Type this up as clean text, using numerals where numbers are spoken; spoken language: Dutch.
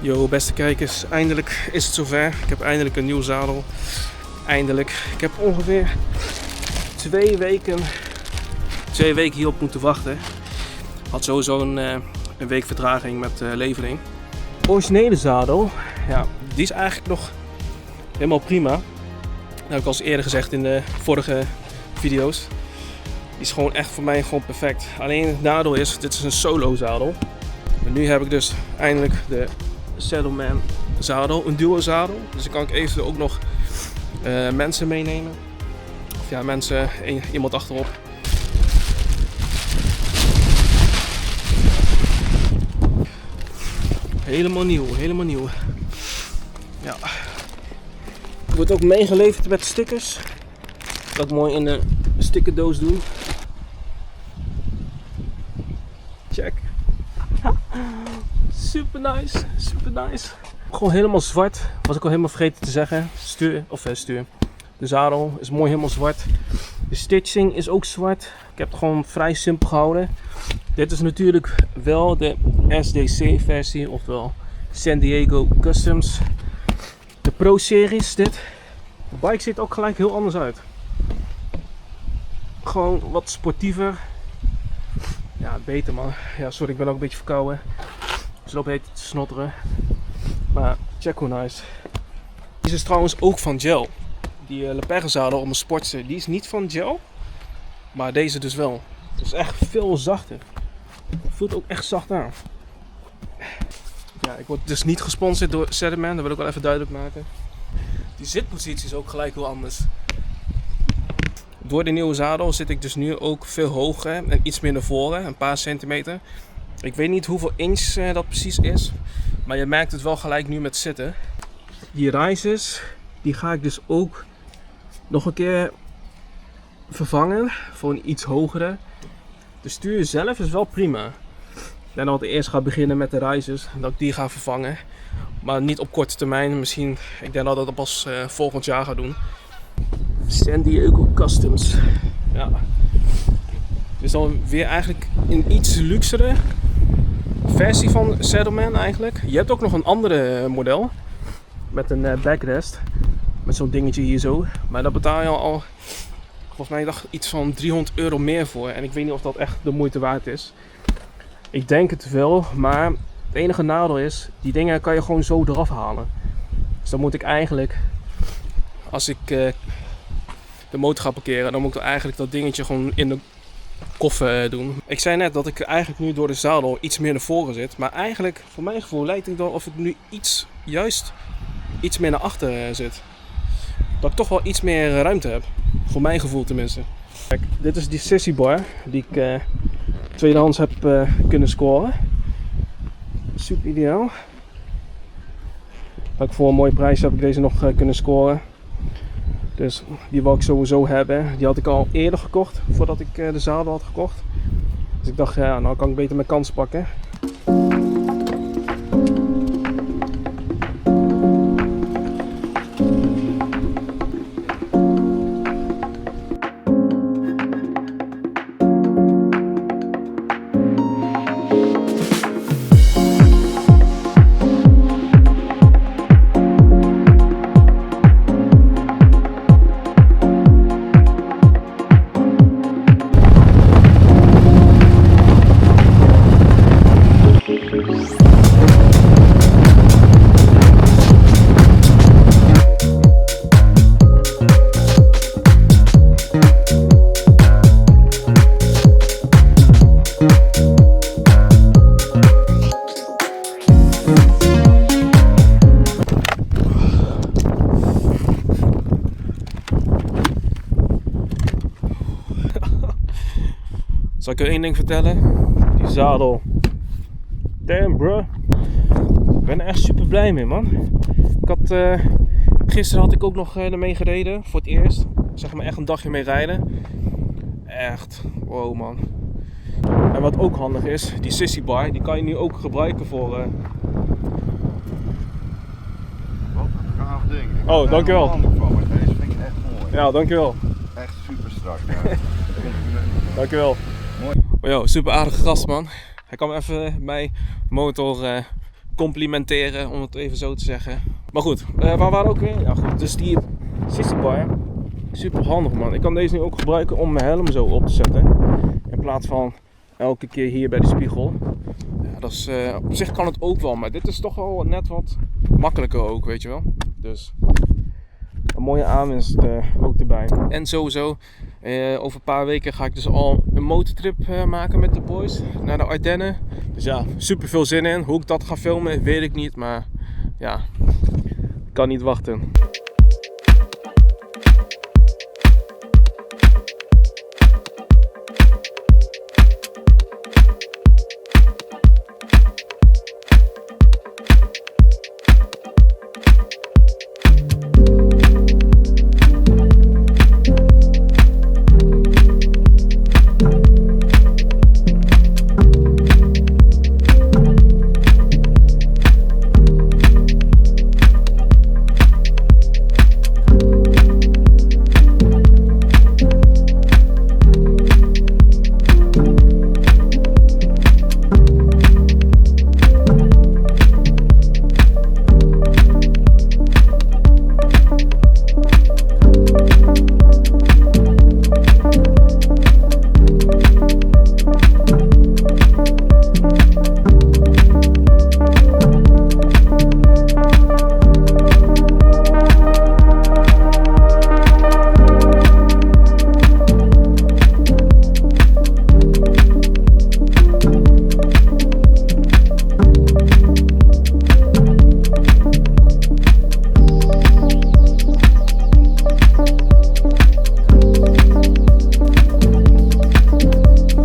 Yo beste kijkers, eindelijk is het zover. Ik heb eindelijk een nieuw zadel. Eindelijk. Ik heb ongeveer 2 weken hierop moeten wachten. Had sowieso een week vertraging met levering. De originele zadel, ja, die is eigenlijk nog helemaal prima. Dat heb ik al eens eerder gezegd in de vorige video's. Die is gewoon echt voor mij gewoon perfect. Alleen het nadeel is, dit is een solo zadel. En nu heb ik dus eindelijk de Saddleman zadel, een duo zadel. Dus dan kan ik eventueel ook nog mensen meenemen. Of ja, mensen, iemand achterop. Helemaal nieuw, helemaal nieuw. Ja. Wordt ook meegeleverd met stickers. Dat ik mooi in een stickerdoos doen. Check. Super nice, super nice. Gewoon helemaal zwart. Was ik al helemaal vergeten te zeggen. Stuur. De zadel is mooi helemaal zwart. De stitching is ook zwart. Ik heb het gewoon vrij simpel gehouden. Dit is natuurlijk wel de SDC versie, ofwel San Diego Customs. De Pro Series dit. De bike ziet ook gelijk heel anders uit. Gewoon wat sportiever. Ja, beter man. Ja, sorry, ik ben ook een beetje verkouden. Dus loop heet te snotteren. Maar check hoe nice. Deze is trouwens ook van gel. Die Lepere zadel om een sportster, die is niet van gel. Maar deze dus wel. Het is echt veel zachter. Het voelt ook echt zacht aan. Ja, ik word dus niet gesponsord door Saddleman, dat wil ik wel even duidelijk maken. Die zitpositie is ook gelijk heel anders. Door de nieuwe zadel zit ik dus nu ook veel hoger en iets meer naar voren, een paar centimeter. Ik weet niet hoeveel inch dat precies is, maar je merkt het wel gelijk nu met zitten. Die risers, die ga ik dus ook nog een keer vervangen voor een iets hogere. De stuur zelf is wel prima. Ik denk dat ik eerst ga beginnen met de risers, dat ik die ga vervangen. Maar niet op korte termijn, misschien, ik denk dat ik dat pas volgend jaar ga doen. San Diego Customs. Ja. Dus dan weer eigenlijk een iets luxere versie van Saddleman eigenlijk. Je hebt ook nog een andere model. Met een backrest. Met zo'n dingetje hier zo. Maar daar betaal je al, volgens mij dacht iets van €300 meer voor. En ik weet niet of dat echt de moeite waard is. Ik denk het wel, maar het enige nadeel is, die dingen kan je gewoon zo eraf halen. Dus dan moet ik eigenlijk, als ik de motor ga parkeren, dan moet ik eigenlijk dat dingetje gewoon in de koffer doen. Ik zei net dat ik eigenlijk nu door de zadel iets meer naar voren zit. Maar eigenlijk, voor mijn gevoel, lijkt het wel of ik nu juist iets meer naar achter zit. Dat ik toch wel iets meer ruimte heb. Voor mijn gevoel tenminste. Kijk, dit is die Sissy bar die ik tweedehands heb kunnen scoren. Super ideaal. Ook voor een mooie prijs heb ik deze nog kunnen scoren. Dus die wil ik sowieso hebben. Die had ik al eerder gekocht, voordat ik de zadel had gekocht. Dus ik dacht, ja, nou kan ik beter mijn kans pakken. Zal ik je één ding vertellen? Die zadel. Damn bro. Ik ben er echt super blij mee man. Gisteren had ik ook nog ermee gereden. Voor het eerst. Zeg maar echt een dagje mee rijden. Echt. Wow man. En wat ook handig is. Die Sissy bar. Die kan je nu ook gebruiken voor... Wat een gaaf ding. Oh, dankjewel. Deze vind ik echt mooi. Ja, dankjewel. Echt super strak. Ja. Dankjewel. Mooi. Oh, yo, super aardige gast man. Hij kwam even mijn motor complimenteren, om het even zo te zeggen. Maar goed, waar waren we ook weer? Ja goed, dus die Sissy Bar. Super handig man. Ik kan deze nu ook gebruiken om mijn helm zo op te zetten. In plaats van elke keer hier bij de spiegel. Ja, dat is, op zich kan het ook wel, maar dit is toch wel net wat makkelijker ook, weet je wel. Dus een mooie aanwinst ook erbij. En sowieso, over een paar weken ga ik dus al een motortrip maken met de boys naar de Ardennen. Dus ja, super veel zin in. Hoe ik dat ga filmen weet ik niet, maar ja, ik kan niet wachten.